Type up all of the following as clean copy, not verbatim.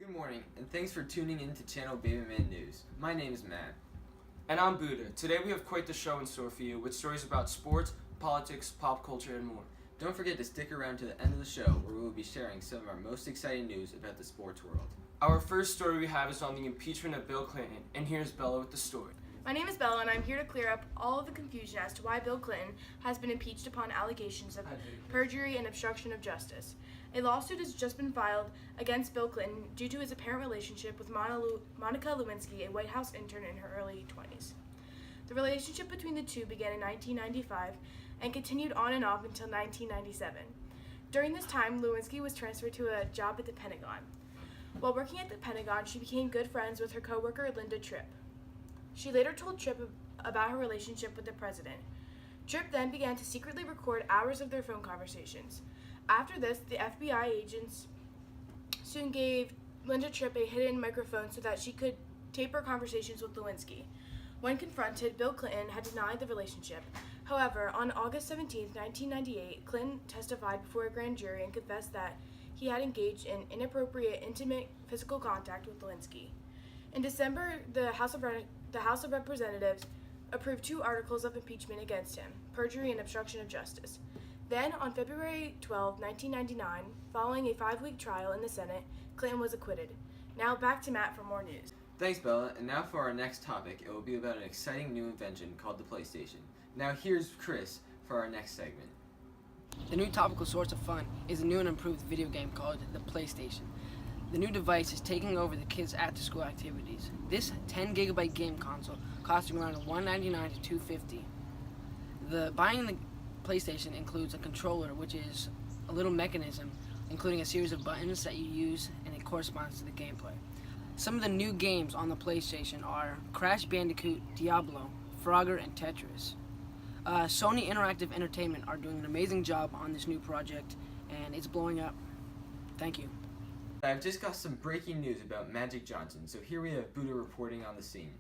Good morning, and thanks for tuning in to Channel Babyman News. My name is Matt. And I'm Buddha. Today we have quite the show in store for you with stories about sports, politics, pop culture, and more. Don't forget to stick around to the end of the show where we will be sharing some of our most exciting news about the sports world. Our first story we have is on the impeachment of Bill Clinton, and here's Bella with the story. My name is Bella, and I'm here to clear up all of the confusion as to why Bill Clinton has been impeached upon allegations of perjury and obstruction of justice. A lawsuit has just been filed against Bill Clinton due to his apparent relationship with Monica Lewinsky, a White House intern in her early 20s. The relationship between the two began in 1995 and continued on and off until 1997. During this time, Lewinsky was transferred to a job at the Pentagon. While working at the Pentagon, she became good friends with her coworker Linda Tripp. She later told Tripp about her relationship with the president. Tripp then began to secretly record hours of their phone conversations. After this, the FBI agents soon gave Linda Tripp a hidden microphone so that she could tape her conversations with Lewinsky. When confronted, Bill Clinton had denied the relationship. However, on August 17, 1998, Clinton testified before a grand jury and confessed that he had engaged in inappropriate, intimate physical contact with Lewinsky. In December, the House of Representatives approved 2 articles of impeachment against him, perjury and obstruction of justice. Then, on February 12, 1999, following a 5-week trial in the Senate, Clinton was acquitted. Now back to Matt for more news. Thanks, Bella, and now for our next topic. It will be about an exciting new invention called the PlayStation. Now here's Chris for our next segment. The new topical source of fun is a new and improved video game called the PlayStation. The new device is taking over the kids' after-school activities. This 10-gigabyte game console costing around $199 to $250. Buying the PlayStation includes a controller, which is a little mechanism, including a series of buttons that you use, and it corresponds to the gameplay. Some of the new games on the PlayStation are Crash Bandicoot, Diablo, Frogger, and Tetris. Sony Interactive Entertainment are doing an amazing job on this new project, and it's blowing up. Thank you. I've just got some breaking news about Magic Johnson, so here we have Buddha reporting on the scene.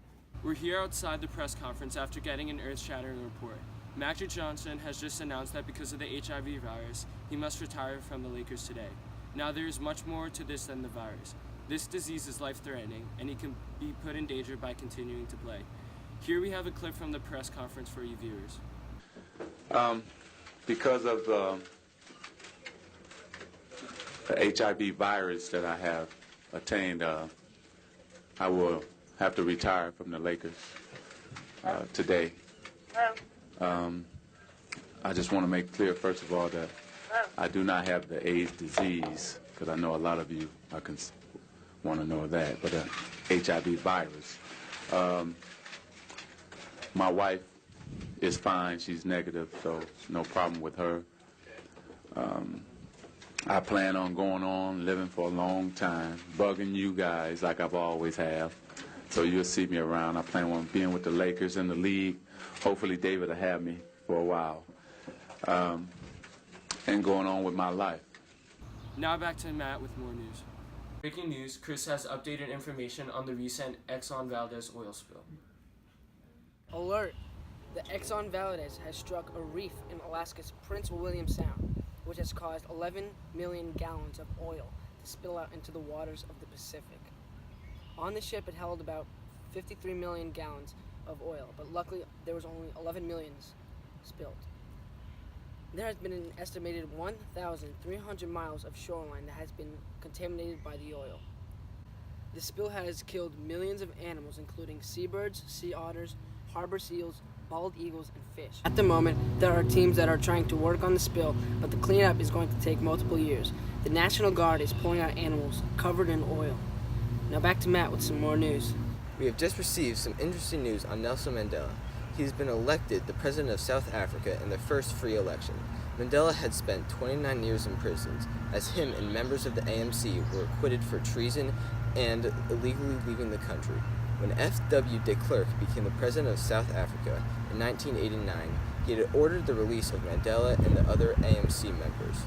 We're here outside the press conference after getting an earth-shattering report. Magic Johnson has just announced that because of the HIV virus, he must retire from the Lakers today. Now there is much more to this than the virus. This disease is life-threatening, and he can be put in danger by continuing to play. Here we have a clip from the press conference for you viewers. Because of the HIV virus that I have attained, I will have to retire from the Lakers today. I just want to make clear, first of all, that I do not have the AIDS disease, because I know a lot of you want to know that, but HIV virus. My wife is fine. She's negative, so no problem with her. I plan on going on, living for a long time, bugging you guys like I've always have. So you'll see me around. I plan on being with the Lakers in the league. Hopefully David will have me for a while. And going on with my life. Now back to Matt with more news. Breaking news, Chris has updated information on the recent Exxon Valdez oil spill. Alert! The Exxon Valdez has struck a reef in Alaska's Prince William Sound, which has caused 11 million gallons of oil to spill out into the waters of the Pacific. On the ship, it held about 53 million gallons of oil, but luckily there was only 11 millions spilled. There has been an estimated 1,300 miles of shoreline that has been contaminated by the oil. The spill has killed millions of animals, including seabirds, sea otters, harbor seals, bald eagles, and fish. At the moment, there are teams that are trying to work on the spill, but the cleanup is going to take multiple years. The National Guard is pulling out animals covered in oil. Now back to Matt with some more news. We have just received some interesting news on Nelson Mandela. He's been elected the president of South Africa in the first free election. Mandela had spent 29 years in prison, as him and members of the ANC were acquitted for treason and illegally leaving the country. When F.W. de Klerk became the president of South Africa in 1989, he had ordered the release of Mandela and the other ANC members.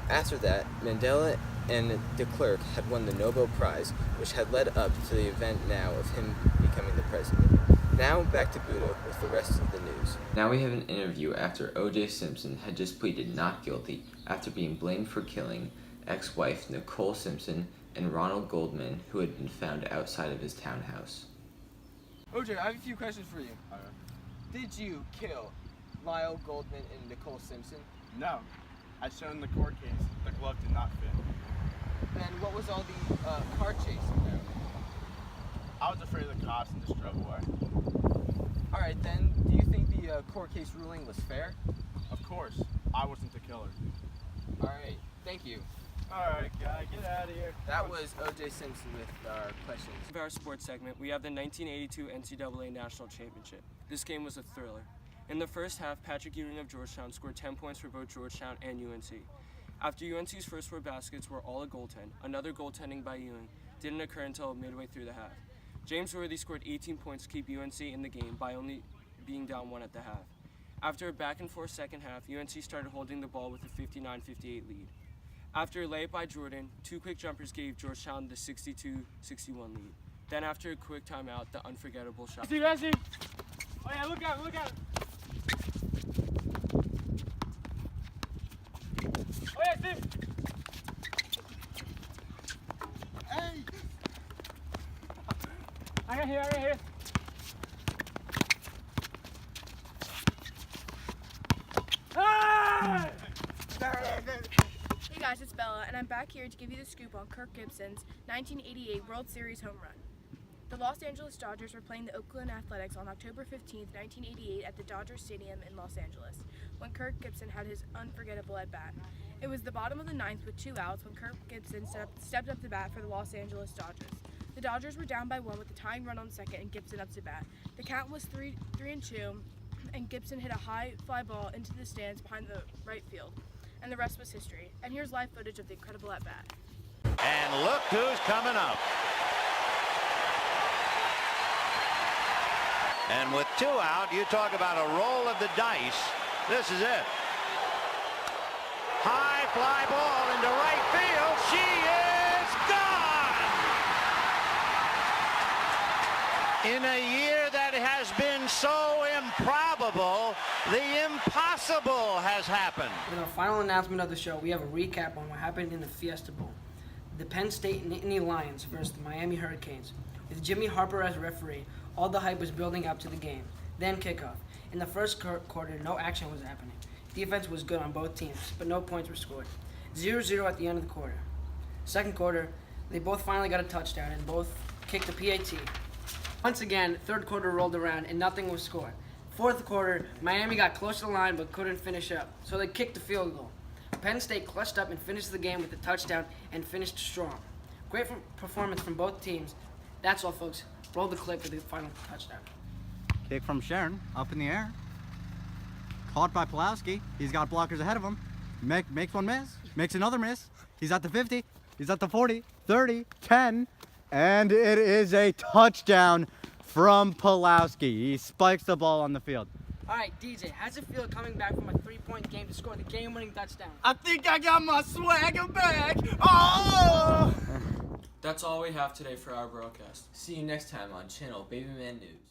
After that, Mandela and de Klerk had won the Nobel Prize, which had led up to the event now of him becoming the president. Now back to Buddha with the rest of the news. Now we have an interview after O.J. Simpson had just pleaded not guilty after being blamed for killing ex-wife Nicole Simpson and Ronald Goldman, who had been found outside of his townhouse. OJ, I have a few questions for you. Did you kill Lyle Goldman and Nicole Simpson? No. As shown in the court case, the glove did not fit. And what was all the car chase about? I was afraid of the cops and just drove away. Alright then, do you think the court case ruling was fair? Of course, I wasn't the killer. Alright, thank you. Alright, guy, get out of here. That was O.J. Simpson with our questions. For our sports segment, we have the 1982 NCAA National Championship. This game was a thriller. In the first half, Patrick Ewing of Georgetown scored 10 points for both Georgetown and UNC. After UNC's first 4 baskets were all a goaltend, another goaltending by Ewing didn't occur until midway through the half. James Worthy scored 18 points to keep UNC in the game by only being down 1 at the half. After a back-and-forth second half, UNC started holding the ball with a 59-58 lead. After a layup by Jordan, 2 quick jumpers gave Georgetown the 62-61 lead. Then after a quick timeout, the unforgettable shot. Oh yeah, look out, look out. Oh yeah, Steve. Hey. I got here. Ah! Hey guys, it's Bella, and I'm back here to give you the scoop on Kirk Gibson's 1988 World Series home run. The Los Angeles Dodgers were playing the Oakland Athletics on October 15, 1988 at the Dodger Stadium in Los Angeles, when Kirk Gibson had his unforgettable at-bat. It was the bottom of the 9th with 2 outs when Kirk Gibson stepped up to bat for the Los Angeles Dodgers. The Dodgers were down by 1 with the tying run on second and Gibson up to bat. The count was 3-2, and Gibson hit a high fly ball into the stands behind the right field. And the rest was history. And here's live footage of the incredible at-bat. And look who's coming up. And with 2 out, you talk about a roll of the dice. This is it. High fly ball into right field. She is gone! In a year that has been so improbable, the impossible has happened. In our final announcement of the show, we have a recap on what happened in the Fiesta Bowl. The Penn State Nittany Lions versus the Miami Hurricanes. With Jimmy Harper as referee, all the hype was building up to the game. Then kickoff. In the first quarter, no action was happening. Defense was good on both teams, but no points were scored. 0-0 at the end of the quarter. Second quarter, they both finally got a touchdown and both kicked a PAT. Once again, third quarter rolled around and nothing was scored. Fourth quarter, Miami got close to the line but couldn't finish up, so they kicked the field goal. Penn State clutched up and finished the game with a touchdown and finished strong. Great performance from both teams. That's all, folks. Roll the clip for the final touchdown. Kick from Sharon, up in the air. Caught by Pulowski. He's got blockers ahead of him. Makes one miss. Makes another miss. He's at the 50. He's at the 40, 30, 10. And it is a touchdown from Pulowski. He spikes the ball on the field. All right, DJ, how's it feel coming back from a 3-point game to score the game-winning touchdown? I think I got my swagger back. Oh! That's all we have today for our broadcast. See you next time on Channel Babyman News.